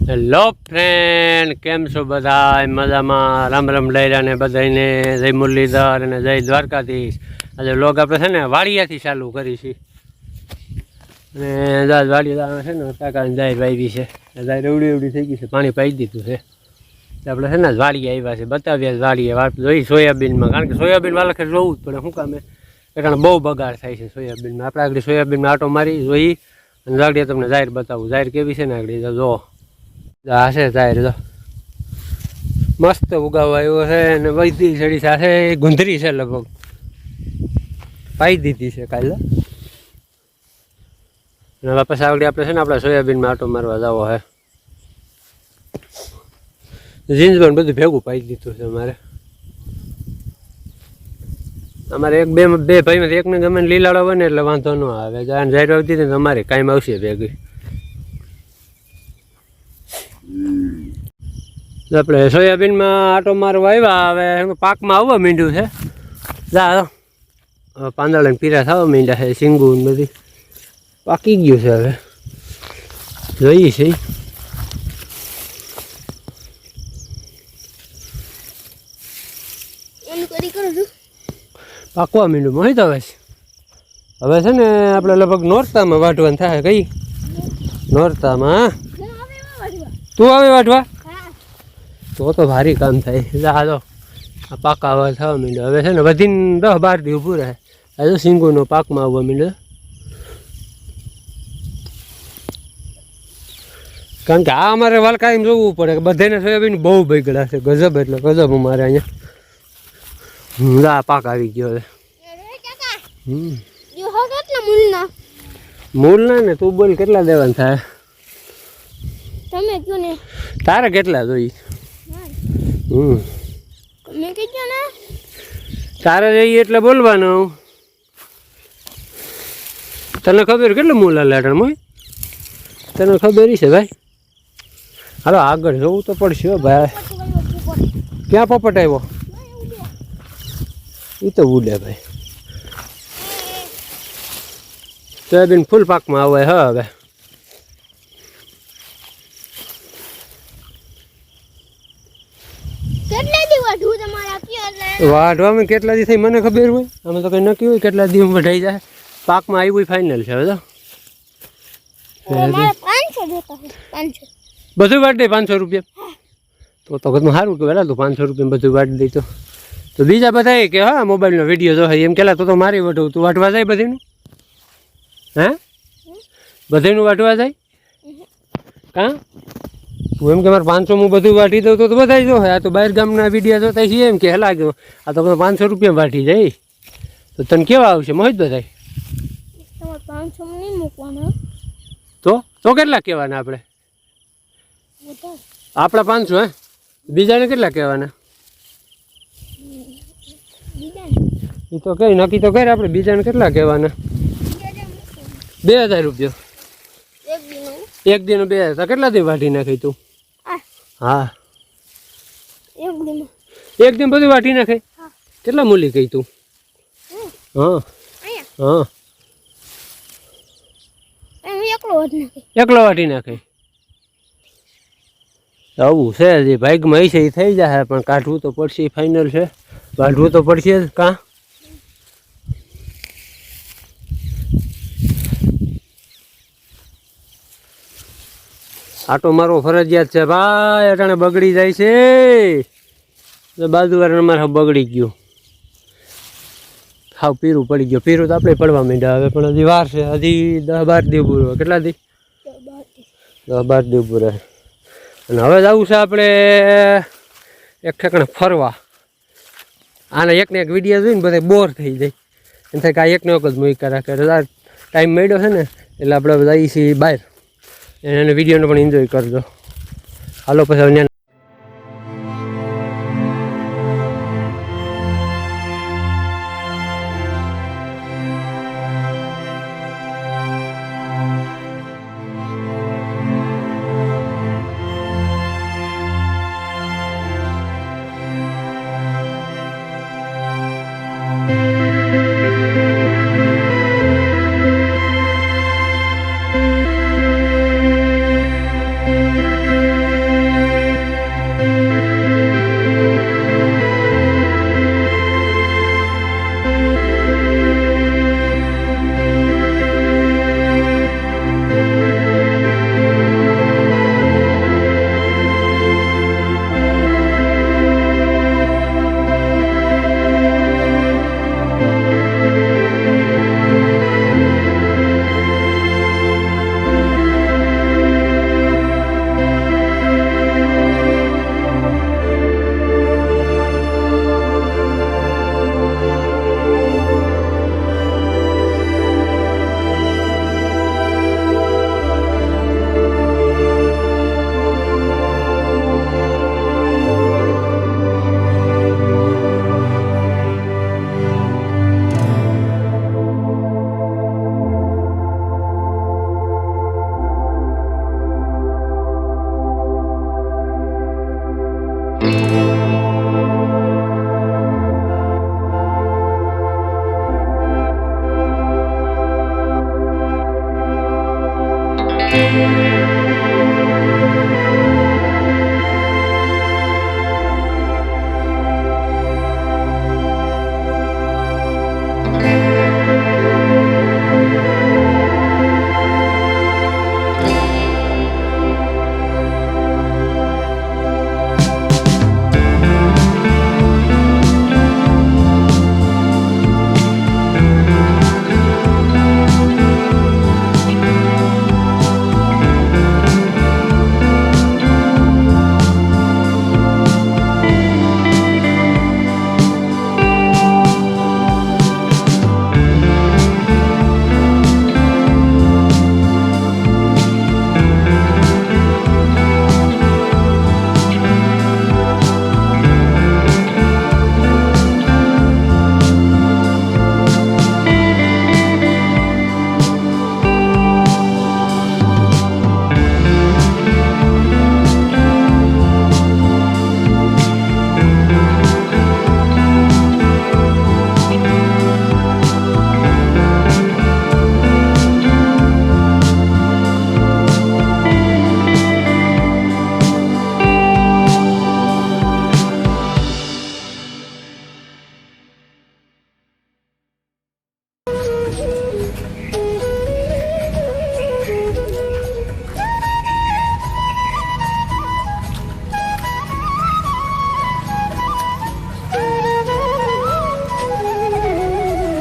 Hello friend, કેમ છો બધા? મજામાં? રામ રામ ડાયરાને બધાને જય મુરલીધર અને જય દ્વારકાધીશ. આજે વ્લોગ આપણે છે ને વાડિયાથી ચાલુ કરીશી. અને વાડિયા છે ને કાકાની જાહેર વાવી છે, જાહેર એવડી એવડી થઈ ગઈ છે, પાણી પાઈ દીધું છે. આપણે છે ને વાડિયા આવ્યા છે, બતાવ્યા વાડિયા વાત જોઈ સોયાબીનમાં, કારણ કે સોયાબીન વાળા જોવું જ પડે. શું કામે કારણ બહુ બગાડ થાય છે સોયાબીનમાં. આપણે આગળ સોયાબીનમાં આટો મારી જોઈ અને વાડિયા તમને જાહેર બતાવું. જાહેર કેવી છે ને આગળ જો આ છે જાહેર, જો મસ્ત ઉગાવા આવ્યો છે. અને વૈદી છડી સાથે ગુંદરી છે, લગભગ પાઈ દીધી છે કાલે. અને વાપસ આગળ આપણે છે ને આપણા સોયાબીનમાં આટો મારવા જવો છે. જીન્સ પણ બધું ભેગું પાઈ દીધું છે અમારે એક બે ભાઈમાંથી એકને ગમે લીલાડો બને એટલે વાંધો ન આવે. જાહેર આવતી ને અમારે કાંઈ આવશે ભેગી. આપણે સોયાબીનમાં આટો મારવા આવ્યા, હવે પાકમાં આવવા માંડ્યું છે. પાંદડા પીરા થવા માંડ્યા છે, સિંગુ બધી પાકી ગયું છે. હવે જોઈએ છે પાકવા માંડ્યું મોહિત. હવે છે ને આપણે લગભગ નોરતામાં વાઢવાનું થાય. કઈ નોરતામાં? તું આવે વાઢવા? તો ભારી કામ થાય. આ પાકા હવે થવા માંડ્યો. હવે છે ને વધીને 10-12 દી ઊભું રહે. આ સિંગુનો પાકમાં આવવા માંડ્યો. કારણ કે આ અમારે વાલકા એમ જોવું પડે કે બધાને સોયાબીન બહુ બગડા છે. ગજબ એટલે ગજબ અમારે અહીંયા પાક આવી ગયો છે. મૂળ ના ને તું બોલ કેટલા દેવાના થાય? તારે કેટલા જોઈ? તારે જઈએ એટલે બોલવાનું. તને ખબર કેટલું મૂળ લેટર મોય? તને ખબર છે ભાઈ? હાલો આગળ જવું તો પડશે ભાઈ. ક્યાં પોપટ આવ્યો? એ તો ઉડે ભાઈ. સોયાબીન ફૂલ પાકમાં આવે હવે. વાઢવામાં કેટલા દી થઈ મને ખબર હોય? અમે તો કઈ નક્કી હોય કેટલા દી વઢાઈ જાય. પાકમાં આવ્યું ફાઇનલ છે. હવે બધું વાટ દે 500 રૂપિયા. તો ઘરનું સારું કહેવાય. તું 500 રૂપિયા બધું વાટ દઈ તો બીજા બધા કે હા મોબાઈલનો વિડીયો જો એમ કેલા તો મારી વઢવું. તું વાટવા જાય બધીનું? હે બધીનું વાટવા જાય? કાં તું એમ કે મારે 500 હું બધું વાટી દઉં તો બધા જો આ તો બહાર ગામના વિડીયો જોતા છીએ એમ કે હેલા ગયો આ તો 500 રૂપિયા વાટી જાય. તો તને કેવા આવશે મોહિત બધા? તો કેટલા કહેવાના આપણે? આપણા 500. હે બીજાને કેટલા કહેવાના? એ તો કઈ નક્કી તો કરે. આપણે બીજાને કેટલા કહેવાના? 2000 રૂપિયા એક દિન. 2000 કેટલા દી વાટી નાખી તું? હા એક દિન બધું વાટી નાખે. કેટલા મૂલી કહી તું? હા હા એકલો વાટી નાખે. આવું છે જે ભાગમાં છે એ થઈ જાય, પણ કાઢવું તો પડશે. ફાઇનલ છે, વાઢવું તો પડશે જ. કાં આટો મારવો ફરજિયાત છે ભાઈ. અટાણે બગડી જાય છે. બાજુવાળાને અમારે બગડી ગયું, હાવ પીરું પડી ગયું. પીરું તો આપણે પડવા માંડ્યા હવે, પણ હજી વાર છે. હજી 10-12 દી ઊભું રહે. કેટલા દી? 10-12 દી ઊભું રહે. અને હવે જવું છે આપણે એક ઠેકાણે ફરવા. આને એકને એક વિડીયો જોઈને બધા બોર થઈ જાય. એમ થાય કે આ એકને એક જ મૂકી રાખે. ટાઈમ મળ્યો છે ને એટલે આપણે જઈએ છીએ બહાર. એને વિડીયોને પણ એન્જોય કરજો. હાલો પછી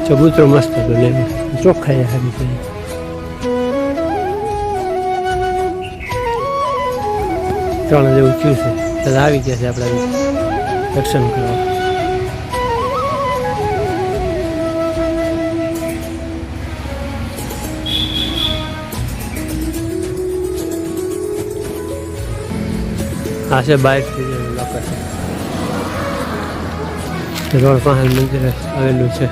ચબૂતરો મસ્ત બને ચોખ્ખાઈ સારી છે. ત્રણ જેવું થયું છે ત્યારે આવી ગયા છે આપણે દર્શન કરવા. આ છે બહારથી લોકેશન રોડ પાસે મંદિર આવેલું છે.